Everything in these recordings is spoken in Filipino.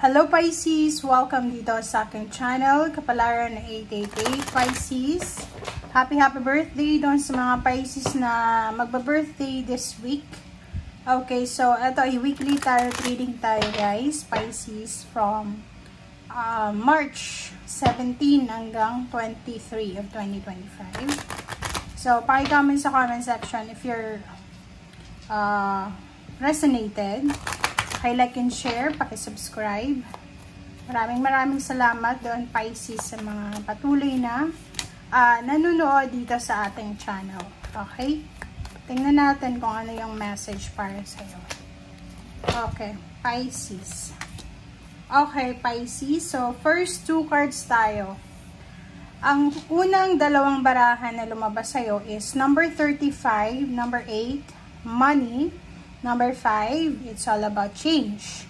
Hello Pisces! Welcome dito sa aking channel, Kapalaran 888 Pisces. Happy birthday doon sa mga Pisces na magba-birthday this week. Okay, so ito ay weekly tarot reading tayo guys, Pisces, from March 17 hanggang 23 of 2025. So, paki-comment sa comment section if you're resonated. Like and share, paki-subscribe. Maraming salamat doon Pisces sa mga patuloy na nanonood dito sa ating channel. Okay? Tingnan natin kung ano yung message para sa iyo. Okay, Pisces. Okay, Pisces. So, first two cards tayo. Ang unang dalawang barahan na lumabas sa iyo is number 35, number 8, money. Number 5, it's all about change.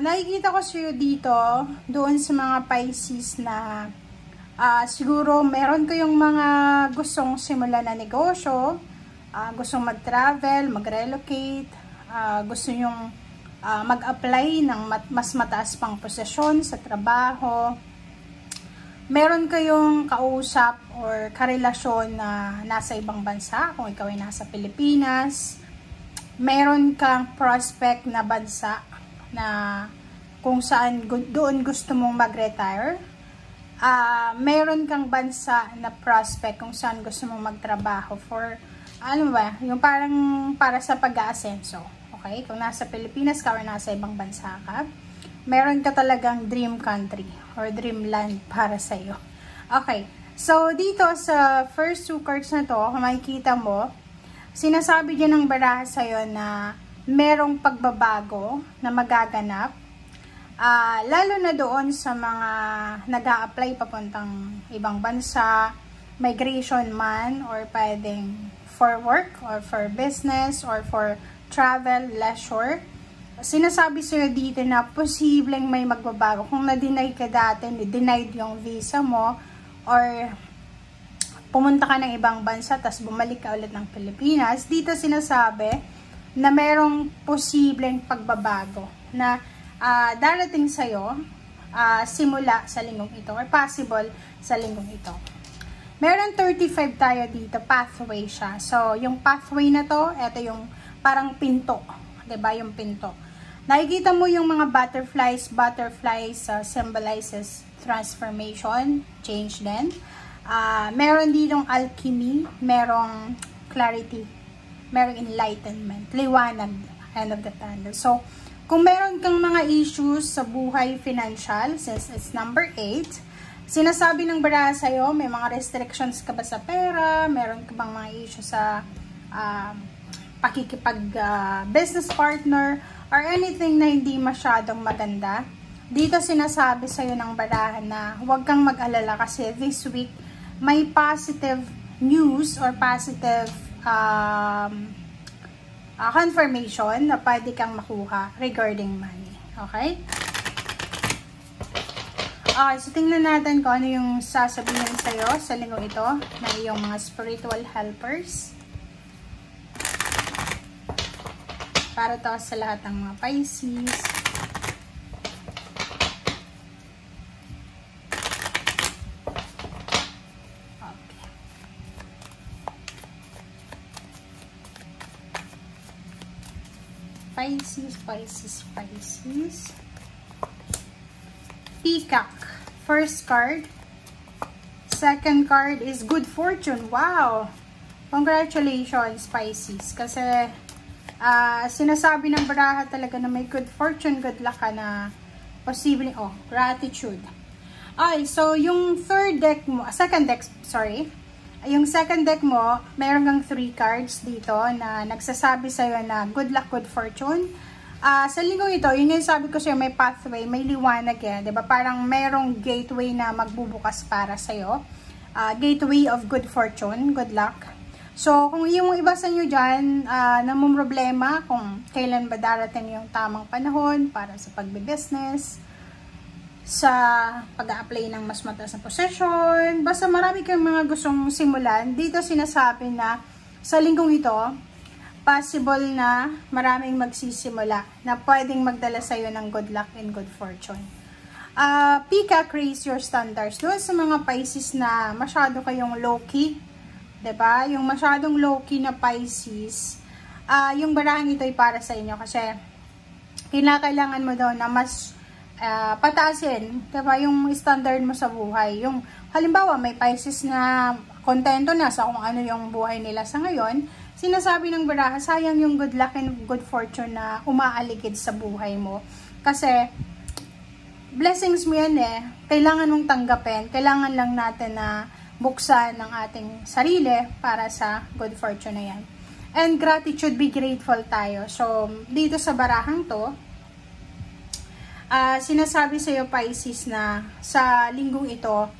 Nakikita ko sa dito, doon sa mga Pisces na siguro meron kayong mga gustong simulan na negosyo, gustong mag-travel, mag-relocate, gusto nyong mag-apply ng mas mataas pang posisyon sa trabaho. Meron kayong kausap or karelasyon na nasa ibang bansa, kung ikaw ay nasa Pilipinas. Meron kang prospect na bansa na kung saan doon gusto mong mag-retire. Meron kang bansa na prospect kung saan gusto mong magtrabaho for, ano ba, yung parang para sa pag-aasenso. Okay? Kung nasa Pilipinas ka or nasa ibang bansa ka, meron ka talagang dream country or dream land para sa'yo. Okay. So, dito sa first two cards na to, kung makikita mo, sinasabi dyan ng baraha sa'yo na merong pagbabago na magaganap. Lalo na doon sa mga nag-a-apply papuntang ibang bansa, migration man, or pwedeng for work, or for business, or for travel, leisure. Sinasabi sa'yo dito na posibleng may magbabago. Kung na-deny ka dati, denied yung visa mo, or pumunta ka ng ibang bansa, tapos bumalik ka ulit ng Pilipinas, dito sinasabi na merong posibleng pagbabago na darating sa'yo simula sa linggong ito, or possible sa linggong ito. Meron 35 tayo dito, pathway siya. So, yung pathway na to, ito yung parang pinto. Diba? Yung pinto. Nakikita mo yung mga butterflies symbolizes transformation, change din. Meron ditong alchemy, merong clarity, merong enlightenment, liwanag, end of the tunnel. So, kung meron kang mga issues sa buhay financial, since it's number 8, sinasabi ng baraha sa'yo, may mga restrictions ka ba sa pera, meron ka bang mga issues sa business partner, or anything na hindi masyadong maganda. Dito sinasabi sa'yo ng baraha na huwag kang mag-alala kasi this week, may positive news or positive confirmation na pwede kang makuha regarding money. Okay? Okay, so tingnan natin kung ano yung sasabihin sa'yo sa linggong ito na iyong mga spiritual helpers. Para to sa lahat ng mga Pisces. Pisces. Peacock. First card. Second card is good fortune. Wow! Congratulations, Pisces. Kasi sinasabi ng baraha talaga na may good fortune, good luck ka na posible. Oh, gratitude. Okay, so yung yung second deck mo, meron kang 3 cards dito na nagsasabi sa'yo na good luck, good fortune. Sa linggong ito, yun yung sabi ko sa'yo, may pathway, may liwanag yan. Diba? Parang merong gateway na magbubukas para sa'yo. Gateway of good fortune, good luck. So, kung yung iba sa inyo dyan, namumroblema kung kailan ba darating yung tamang panahon para sa pagbe-business, sa pag-a-apply ng mas mataas na posisyon, basta marami kang mga gustong simulan. Dito sinasabi na sa linggong ito, possible na maraming magsisimula na pwedeng magdala sa'yo ng good luck and good fortune. Peacock, raise your standards. Doon sa mga Pisces na masyado kayong low-key, diba? Yung masyadong low-key na Pisces, yung barahang ito ay para sa inyo kasi kailangan mo daw na mas pataasin, diba? Yung standard mo sa buhay. Yung halimbawa, may Pisces na kontento na sa kung ano yung buhay nila sa ngayon, sinasabi ng baraha, sayang yung good luck and good fortune na umaaligid sa buhay mo. Kasi, blessings mo yan eh. Kailangan mong tanggapin. Kailangan lang natin na buksan ng ating sarili para sa good fortune na yan. And gratitude, be grateful tayo. So, dito sa barahang to, sinasabi sa'yo, Pisces, na sa linggong ito,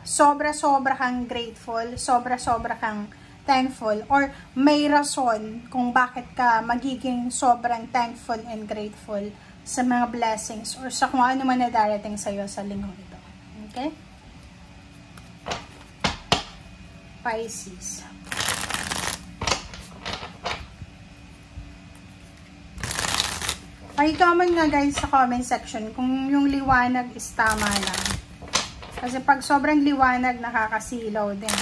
sobra-sobra kang grateful, sobra-sobra kang thankful, or may rason kung bakit ka magiging sobrang thankful and grateful sa mga blessings or sa kung ano man na darating sa'yo sa linggong ito. Okay? Pisces. Pakicomment nga guys sa comment section kung yung liwanag is tama lang. Kasi pag sobrang liwanag, nakakasilaw din.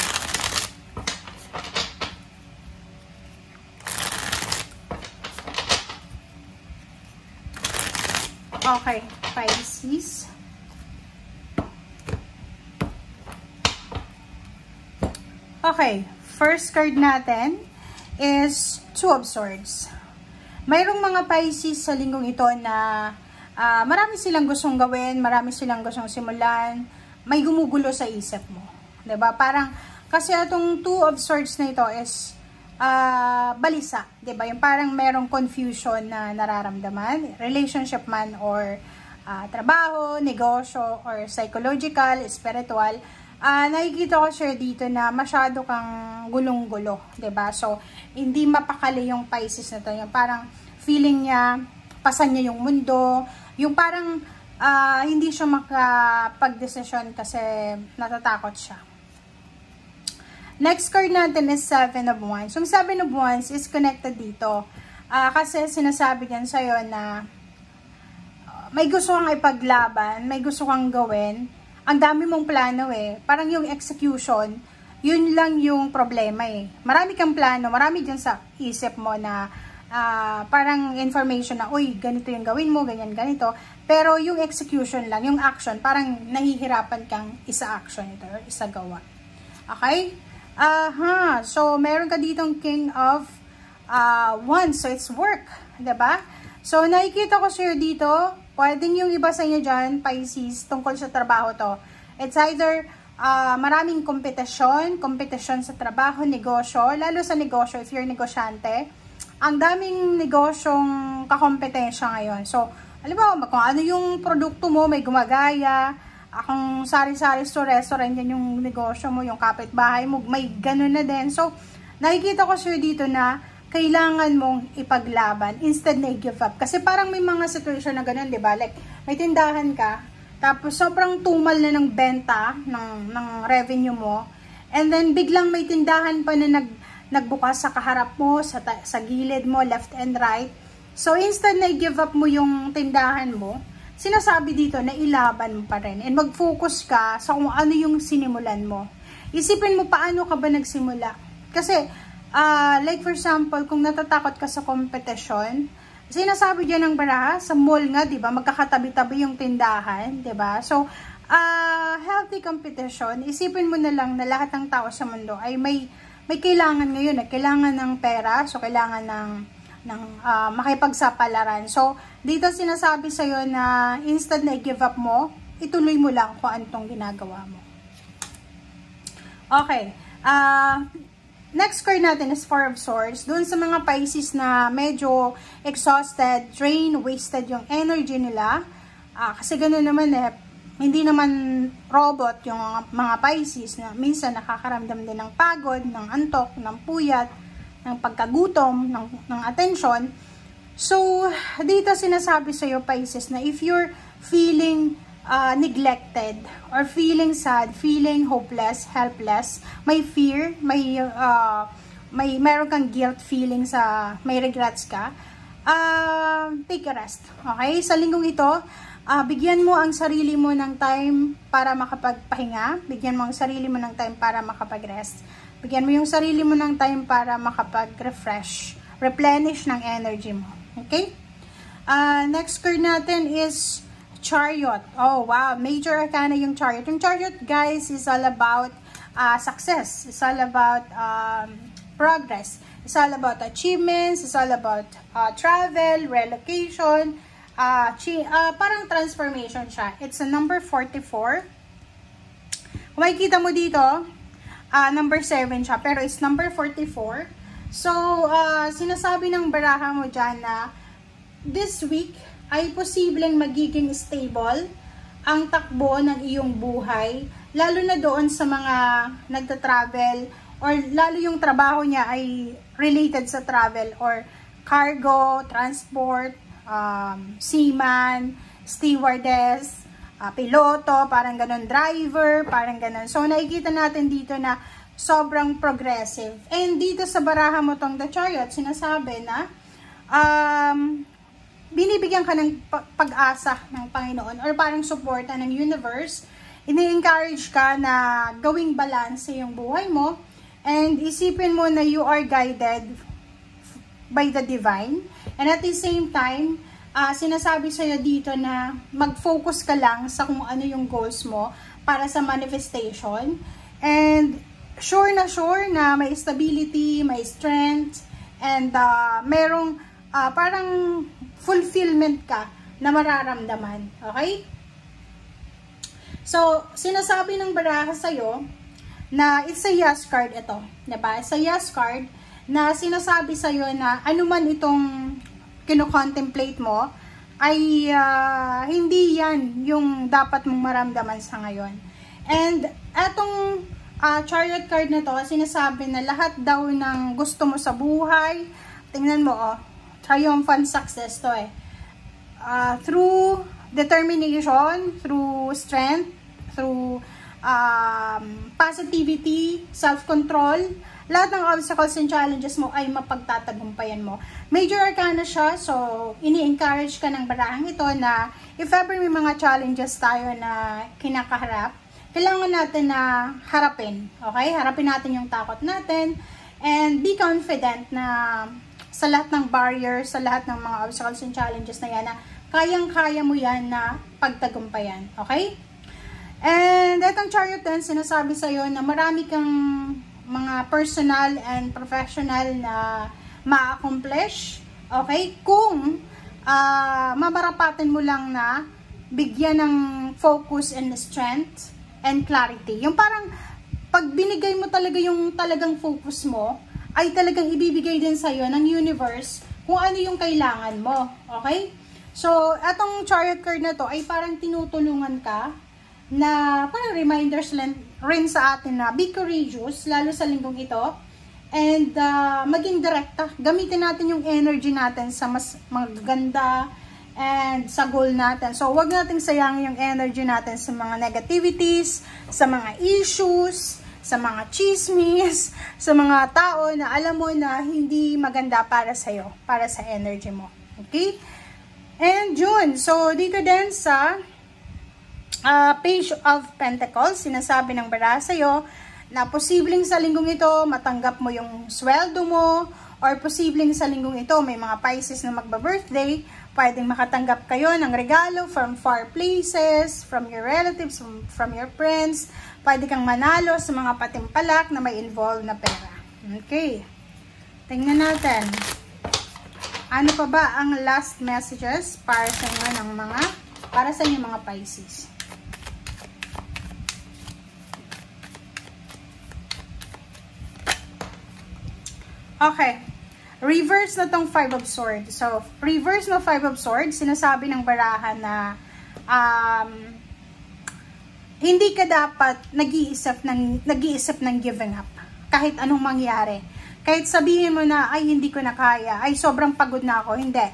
Okay, Pisces. Okay, first card natin is Two of Swords. Mayroong mga Pisces sa linggong ito na marami silang gustong gawin, marami silang gustong simulan, may gumugulo sa isip mo. 'Di ba? Parang, kasi itong Two of Swords na ito is balisa. 'Di ba? Yung parang merong confusion na nararamdaman, relationship man or trabaho, negosyo, or psychological, spiritual. Nakikita ko sir dito na masyado kang gulong-gulo, 'di ba? So, hindi mapakali yung Pisces na 'to. Yung parang feeling niya pasan niya yung mundo, yung parang hindi siya makapag-desisyon kasi natatakot siya. Next card natin is Seven of Wands. Yung Seven of Wands is connected dito. Kasi sinasabi yan sa'yo na may gusto kang ipaglaban, may gusto kang gawin. Ang dami mong plano eh. Parang yung execution, yun lang yung problema eh. Marami kang plano, marami dyan sa isip mo na parang information na, uy, ganito yung gawin mo, ganyan, ganito. Pero yung execution lang, yung action, parang nahihirapan kang isa-action ito or isa-gawa. Okay? So, meron ka ditong King of Wands. So, it's work. Diba? So, nakikita ko sir dito, pwedeng yung iba sa inyo dyan, Pisces, tungkol sa trabaho to. It's either maraming kompetisyon sa trabaho, negosyo, lalo sa negosyo, if you're negosyante, ang daming negosyong kakompetensya ngayon. So, alam mo, kung ano yung produkto mo, may gumagaya, kung sari-sari store, restaurant, yan yung negosyo mo, yung kapitbahay mo, may ganun na din. So, nakikita ko sir dito na kailangan mong ipaglaban instead na i-give up. Kasi parang may mga situation na ganun, di ba? Like, may tindahan ka, tapos sobrang tumal na ng benta, ng revenue mo, and then biglang may tindahan pa na nagbukas sa kaharap mo, sa gilid mo, left and right. So, instead na i-give up mo yung tindahan mo, sinasabi dito na ilaban mo pa rin. And mag-focus ka sa kung ano yung sinimulan mo. Isipin mo paano ka ba nagsimula. Kasi, like for example, kung natatakot ka sa competition, sinasabi dyan ng baraha, sa mall nga, diba, magkakatabi-tabi yung tindahan, diba? So, healthy competition, isipin mo na lang na lahat ng tao sa mundo ay may kailangan ngayon, kailangan ng pera, so kailangan ng makipagsapalaran. So, dito sinasabi sa'yo na instead na i-give up mo, ituloy mo lang kung anong ginagawa mo. Okay. Next card natin is Four of Swords. Doon sa mga Pisces na medyo exhausted, drained, wasted yung energy nila. Kasi gano'n naman hindi naman robot yung mga Pisces na minsan nakakaramdam din ng pagod, ng antok, ng puyat, ng pagkagutom, ng atensyon. So, dito sinasabi sa'yo, Pisces, na if you're feeling neglected or feeling sad, feeling hopeless, helpless, may fear, may meron kang guilt feeling may regrets ka, take a rest. Okay? Sa linggong ito, bigyan mo ang sarili mo ng time para makapagpahinga. Bigyan mo ang sarili mo ng time para makapag-rest. Bigyan mo yung sarili mo ng time para makapag-refresh, replenish ng energy mo. Okay? Next card natin is Chariot. Oh, wow. Major Arcana yung Chariot. Yung Chariot, guys, is all about success. It's all about progress. It's all about achievements. It's all about travel, relocation, parang transformation siya. It's a number 44. Kung makikita mo dito, number 7 siya, pero it's number 44. So, sinasabi ng baraha mo dyan na this week ay posibleng magiging stable ang takbo ng iyong buhay, lalo na doon sa mga nagta-travel or lalo yung trabaho niya ay related sa travel or cargo, transport, seaman, stewardess, piloto, parang ganon, driver, parang ganon. So, nakikita natin dito na sobrang progressive. And dito sa baraha mo tong The Chariot, sinasabi na binibigyan ka ng pag-asa ng Panginoon or parang suporta ng universe. Ini-encourage ka na gawing balance sa iyong buhay mo and isipin mo na you are guided by the divine. And at the same time, sinasabi sa'yo dito na mag-focus ka lang sa kung ano yung goals mo para sa manifestation. And sure na may stability, may strength, and merong parang fulfillment ka na mararamdaman. Okay? So, sinasabi ng baraha sa'yo na it's a yes card ito. Diba? It's a yes card na sinasabi sa'yo na anuman itong kino-contemplate mo ay hindi yan yung dapat mong maramdaman sa ngayon. And etong Chariot card na to, sinasabi na lahat daw ng gusto mo sa buhay, tingnan mo, triumphant success to through determination, through strength, through positivity, self-control, lahat ng obstacles and challenges mo ay mapagtatagumpayan mo. Major Arcana siya, so ini-encourage ka ng barahang ito na if ever may mga challenges tayo na kinakaharap, kailangan natin na harapin. Okay? Harapin natin yung takot natin and be confident na sa lahat ng barriers, sa lahat ng mga obstacles and challenges na yan, na kayang-kaya mo yan na pagtagumpayan. Okay? And itong Chariot din, sinasabi sa'yo na marami kang mga personal and professional na ma-accomplish. Okay? Kung mamarapatin mo lang na bigyan ng focus and strength and clarity. Yung parang pag binigay mo talaga yung talagang focus mo, ay talagang ibibigay din sa'yo ng universe kung ano yung kailangan mo. Okay? So, etong Chariot card na to ay parang tinutulungan ka na parang reminders rin sa atin na be courageous, lalo sa linggong ito. And maging direkta. Gamitin natin yung energy natin sa mas maganda and sa goal natin. So, wag nating sayangin yung energy natin sa mga negativities, sa mga issues, sa mga chismis, sa mga tao na alam mo na hindi maganda para sa'yo, para sa energy mo. Okay? And June, so dito din sa Page of Pentacles, sinasabi ng baraha sa'yo na posibleng sa linggong ito matanggap mo yung sweldo mo, or posibleng sa linggong ito may mga Pisces na magba-birthday, pwedeng makatanggap kayo ng regalo from far places, from your relatives, from your friends. Pwede kang manalo sa mga patimpalak na may involved na pera. Okay. Tingnan natin. Ano pa ba ang last messages para sa inyo mga Pisces? Okay. Reverse na tong Five of Swords. So, reverse na Five of Swords, sinasabi ng baraha na hindi ka dapat nag-iisip ng giving up. Kahit anong mangyari. Kahit sabihin mo na, ay hindi ko na kaya, ay sobrang pagod na ako. Hindi.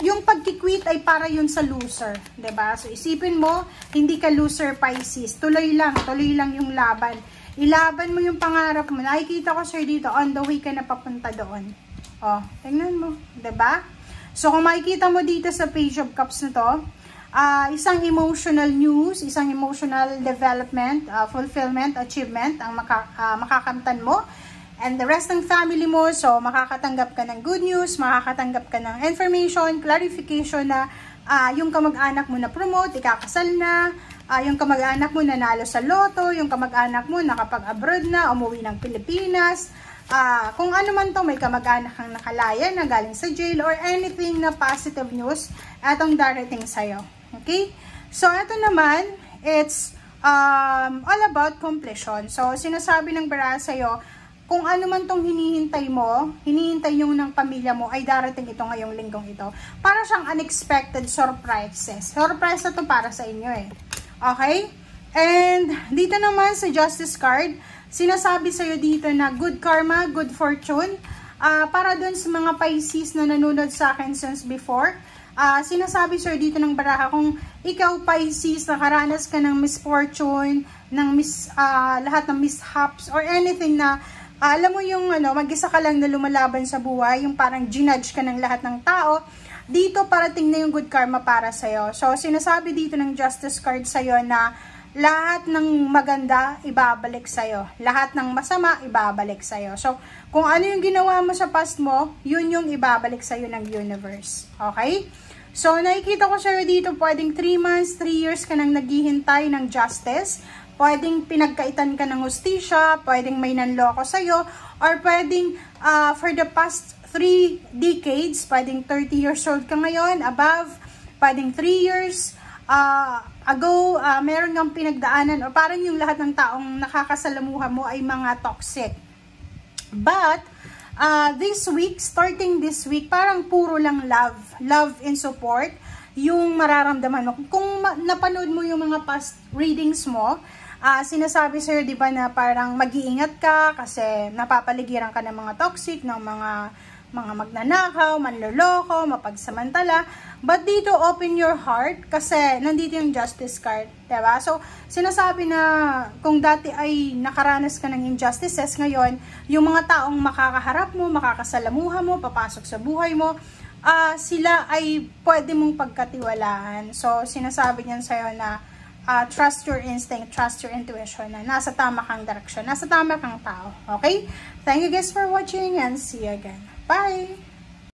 Yung pagkikwit ay para yun sa loser. Diba? So, isipin mo, hindi ka loser, Pisces. Tuloy lang yung laban. Ilaban mo yung pangarap mo. Nakikita ko, sir, dito, on the way ka na papunta doon. Oh, tingnan mo. Diba? So, kung makikita mo dito sa Page of Cups na to, isang emotional news, isang emotional development, fulfillment, achievement ang makakamtan mo. And the rest ng family mo, so makakatanggap ka ng good news, makakatanggap ka ng information, clarification na yung kamag-anak mo na promote, ikakasal na, yung kamag-anak mo nanalo sa loto, yung kamag-anak mo nakapag-abroad na, umuwi ng Pilipinas, kung ano man to, may kamag-anak kang nakalaya na galing sa jail or anything na positive news, etong darating sa'yo. Okay? So, ito naman, it's all about completion. So, sinasabi ng bara sa'yo, kung ano man tong hinihintay mo, hinihintay yung ng pamilya mo, ay darating ito ngayong linggong ito. Para siyang unexpected surprises. Surprise na to para sa inyo eh. Okay? And dito naman sa Justice card, sinasabi sa'yo dito na good karma, good fortune. Para dun sa mga Pisces na nanonood sa akin since before, sinasabi sa'yo dito ng baraha, kung ikaw Pisces, nakaranas ka ng misfortune, ng lahat ng mishaps, or anything na alam mo yung mag-isa ka lang na lumalaban sa buhay, yung parang ginudge ka ng lahat ng tao, dito parating na yung good karma para sa'yo. So, sinasabi dito ng Justice card sa'yo na lahat ng maganda, ibabalik sa'yo. Lahat ng masama, ibabalik sa'yo. So, kung ano yung ginawa mo sa past mo, yun yung ibabalik sa'yo ng universe. Okay? So, nakikita ko sa'yo dito, pwedeng 3 months, 3 years ka nang naghihintay ng justice. Pwedeng pinagkaitan ka ng hustisya, pwedeng may nanloko sa'yo, or pwedeng for the past 3 decades, pwedeng 30 years old ka ngayon, above, pwedeng 3 years ago, meron kang pinagdaanan, or parang yung lahat ng taong nakakasalamuha mo ay mga toxic. But, this week, starting this week, parang puro lang love and support, yung mararamdaman mo. Kung napanood mo yung mga past readings mo, sinasabi sa'yo, di ba, na parang mag-iingat ka kasi napapaligiran ka ng mga toxic, ng mga magnanakaw, manloloko, mapagsamantala. But dito, open your heart kasi nandito yung Justice card, di ba? So, sinasabi na kung dati ay nakaranas ka ng injustices, ngayon, yung mga taong makakaharap mo, makakasalamuha mo, papasok sa buhay mo, sila ay pwede mong pagkatiwalaan. So, sinasabi niyan sa'yo na trust your instinct, trust your intuition, na nasa tama kang direksyon, nasa tama kang tao. Okay? Thank you guys for watching and see you again. Bye!